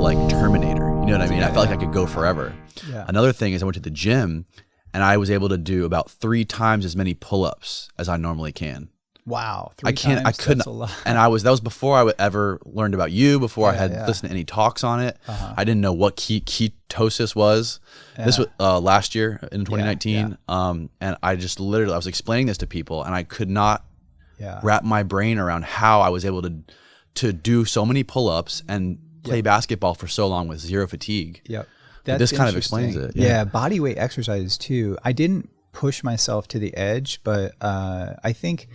like Terminator. You know what I mean? I felt like I could go forever. Yeah. Another thing is I went to the gym and I was able to do about 3 times as many pull-ups as I normally can. Wow. I couldn't. That's a lot. And that was before I would ever learned about you, before I had listened to any talks on it. I didn't know what ketosis was. This was last year in 2019. And I just literally, I was explaining this to people and I could not wrap my brain around how I was able to do so many pull-ups and play basketball for so long with zero fatigue. Yep. This kind of explains it. Yeah. Body weight exercises too. I didn't push myself to the edge, but I think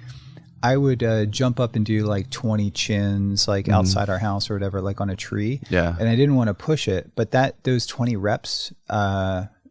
I would jump up and do like 20 chins, like outside our house or whatever, like on a tree. Yeah. And I didn't want to push it, but those 20 reps,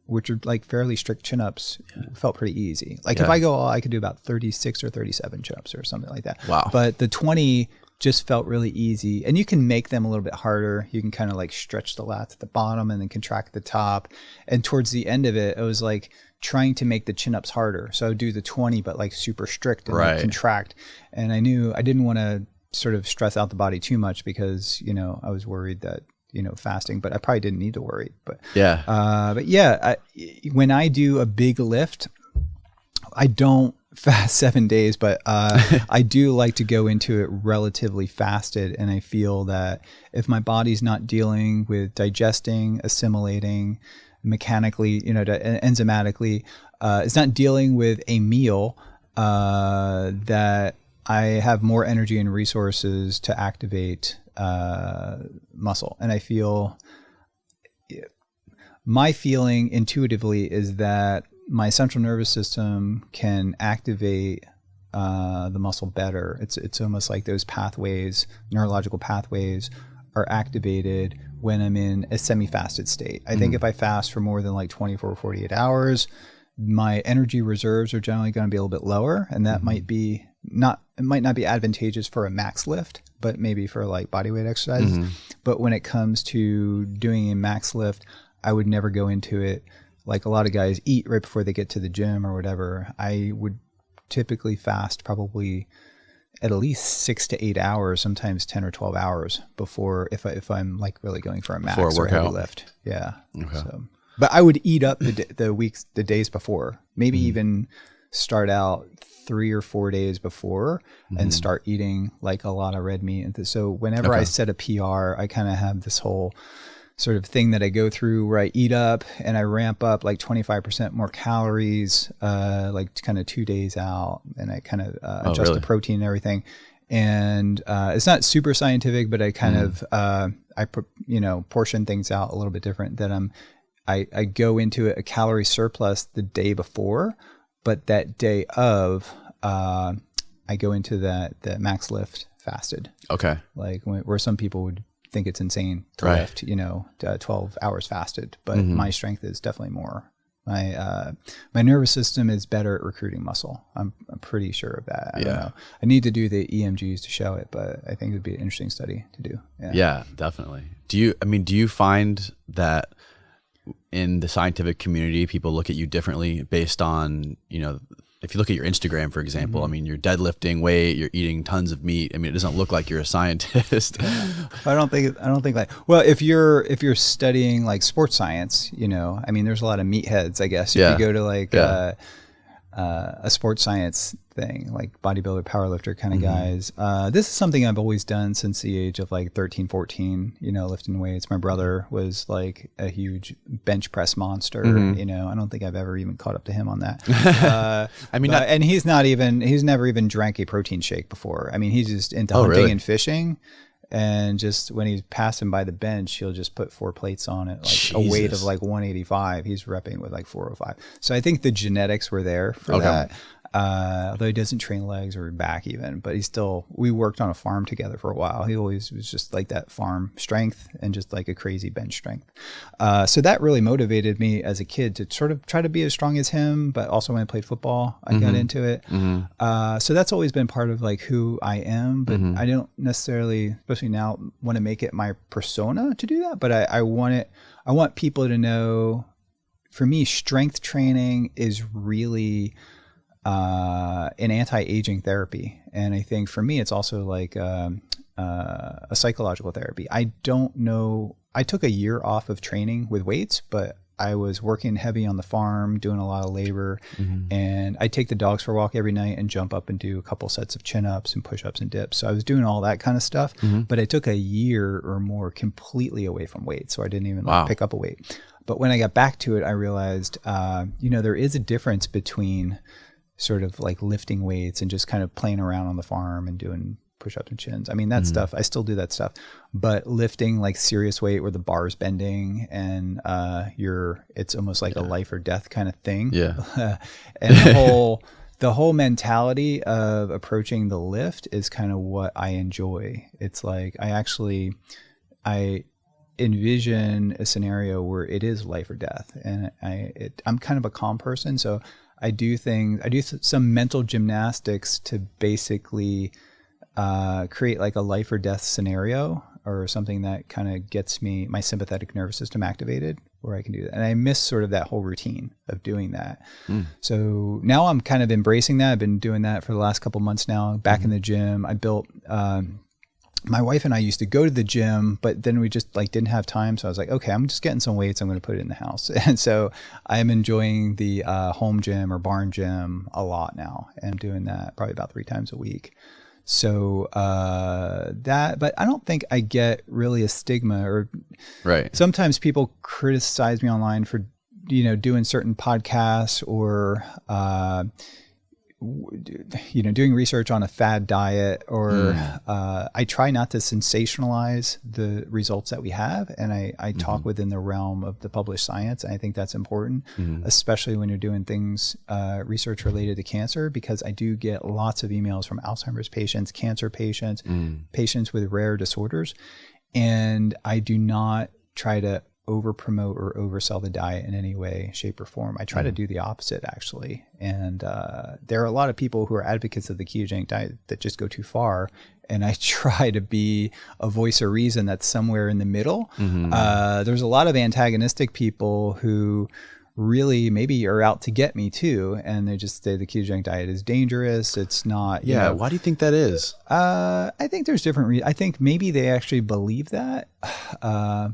which are like fairly strict chin ups, felt pretty easy. Like if I go all, I could do about 36 or 37 chin ups or something like that. Wow. But the 20 just felt really easy. And you can make them a little bit harder. You can kind of like stretch the lats at the bottom and then contract the top. And towards the end of it, it was like trying to make the chin-ups harder. So I would do the 20, but like super strict and like contract. And I knew I didn't want to sort of stress out the body too much because, you know, I was worried that, you know, fasting, but I probably didn't need to worry. But when I do a big lift, I don't fast 7 days, but I do like to go into it relatively fasted. And I feel that if my body's not dealing with digesting, assimilating, mechanically, you know, enzymatically, it's not dealing with a meal, that I have more energy and resources to activate muscle. And I feel, my feeling intuitively is that my central nervous system can activate the muscle better. It's almost like those pathways, neurological pathways, are activated when I'm in a semi-fasted state. I think if I fast for more than like 24 or 48 hours, my energy reserves are generally going to be a little bit lower, and that might not be advantageous for a max lift, but maybe for like body weight exercises. But when it comes to doing a max lift, I would never go into it like a lot of guys eat right before they get to the gym or whatever. I would typically fast probably at least 6 to 8 hours, sometimes 10 or 12 hours before, if I'm like really going for a max or heavy lift. Yeah. Okay. So, but I would eat up the days before, maybe even start out 3 or 4 days before and start eating like a lot of red meat. And so whenever I set a PR, I kind of have this whole sort of thing that I go through where I eat up and I ramp up like 25% more calories, like kind of 2 days out, and I kind of adjust the protein and everything. And it's not super scientific, but I kind of portion things out a little bit different. That I go into a calorie surplus the day before, but that day of I go into that max lift fasted. Okay, like where some people would think it's insane to lift, 12 hours fasted, but my strength is definitely more. My nervous system is better at recruiting muscle. I'm pretty sure of that. I don't know. I need to do the EMGs to show it, but I think it would be an interesting study to do. Yeah, definitely. Do you find that in the scientific community, people look at you differently based on, if you look at your Instagram, for example, I mean, you're deadlifting weight, you're eating tons of meat. I mean, it doesn't look like you're a scientist. I don't think like, well, if you're studying like sports science, I mean, there's a lot of meatheads, I guess. If you go to like a sports science thing, like bodybuilder, powerlifter kind of guys. This is something I've always done since the age of like 13, 14, lifting weights. My brother was like a huge bench press monster. I don't think I've ever even caught up to him on that. I mean, and he's never even drank a protein shake before. I mean, he's just into hunting and fishing. And just when he's passing by the bench, he'll just put 4 plates on it, like a weight of like 185. He's repping with like 405. So I think the genetics were there for that. Although he doesn't train legs or back even, but we worked on a farm together for a while. He always was just like that farm strength and just like a crazy bench strength. So that really motivated me as a kid to sort of try to be as strong as him, but also when I played football, I got into it. So that's always been part of like who I am, but I don't necessarily, especially now, want to make it my persona to do that. But I want people to know, for me, strength training is really an anti-aging therapy. And I think for me, it's also like a psychological therapy. I don't know I took a year off of training with weights, but I was working heavy on the farm, doing a lot of labor, and I take the dogs for a walk every night and jump up and do a couple sets of chin-ups and push-ups and dips. So I was doing all that kind of stuff, but I took a year or more completely away from weights, so I didn't even pick up a weight. But when I got back to it, I realized, there is a difference between sort of like lifting weights and just kind of playing around on the farm and doing push-ups and chins. I mean, that stuff, I still do that stuff, but lifting like serious weight where the bar is bending and it's almost like a life or death kind of thing. Yeah. And the whole mentality of approaching the lift is kind of what I enjoy. It's like, I envision a scenario where it is life or death. And I'm kind of a calm person. So I do some mental gymnastics to basically create like a life or death scenario or something that kind of gets my sympathetic nervous system activated where I can do that. And I miss sort of that whole routine of doing that. So now I'm kind of embracing that. I've been doing that for the last couple months now, back in the gym. I built, my wife and I used to go to the gym, but then we just like didn't have time. So I was like, okay, I'm just getting some weights. I'm going to put it in the house. And so I'm enjoying the home gym or barn gym a lot now. And I'm doing that probably about 3 times a week. So but I don't think I get really a stigma or sometimes people criticize me online for, doing certain podcasts or, doing research on a fad diet or I try not to sensationalize the results that we have. And I talk within the realm of the published science. And I think that's important, especially when you're doing things, research related to cancer, because I do get lots of emails from Alzheimer's patients, cancer patients, patients with rare disorders. And I do not try to over promote or oversell the diet in any way, shape, or form. I try to do the opposite, actually. And there are a lot of people who are advocates of the ketogenic diet that just go too far. And I try to be a voice of reason that's somewhere in the middle. There's a lot of antagonistic people who really maybe are out to get me too. And they just say the ketogenic diet is dangerous. It's not. Why do you think that is? I think there's different reasons. I think maybe they actually believe that.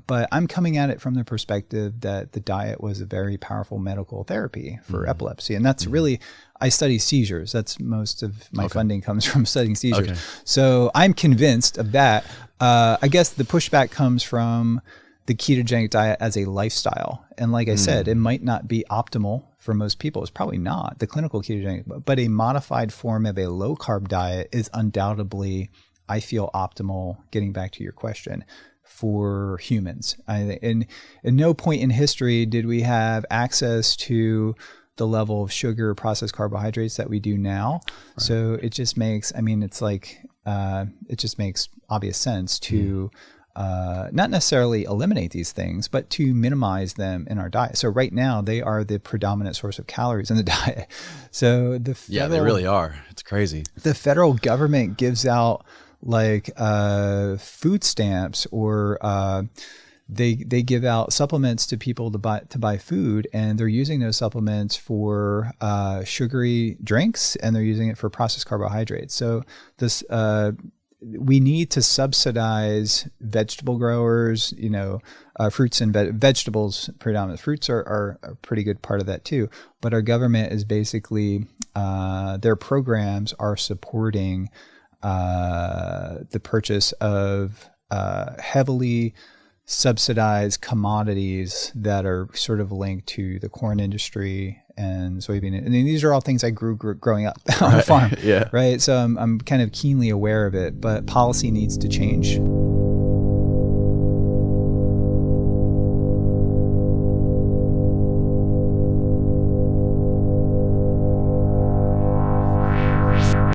But I'm coming at it from the perspective that the diet was a very powerful medical therapy for epilepsy. And that's really, I study seizures. That's most of my funding comes from studying seizures. So I'm convinced of that. I guess the pushback comes from the ketogenic diet as a lifestyle. And like I said, it might not be optimal for most people. It's probably not the clinical ketogenic, but a modified form of a low carb diet is undoubtedly, I feel, optimal, getting back to your question, for humans. In no point in history did we have access to the level of sugar, processed carbohydrates that we do now. So it just makes, it's like, it just makes obvious sense to not necessarily eliminate these things, but to minimize them in our diet. So right now they are the predominant source of calories in the diet. So they really are. It's crazy. The federal government gives out like food stamps or they give out supplements to people to buy food, and they're using those supplements for sugary drinks, and they're using it for processed carbohydrates. So this we need to subsidize vegetable growers, fruits and vegetables predominant. Fruits are a pretty good part of that too. But our government is basically, their programs are supporting the purchase of heavily subsidized commodities that are sort of linked to the corn industry and soybean. And these are all things I grew growing up on a farm, right? So I'm kind of keenly aware of it, but policy needs to change.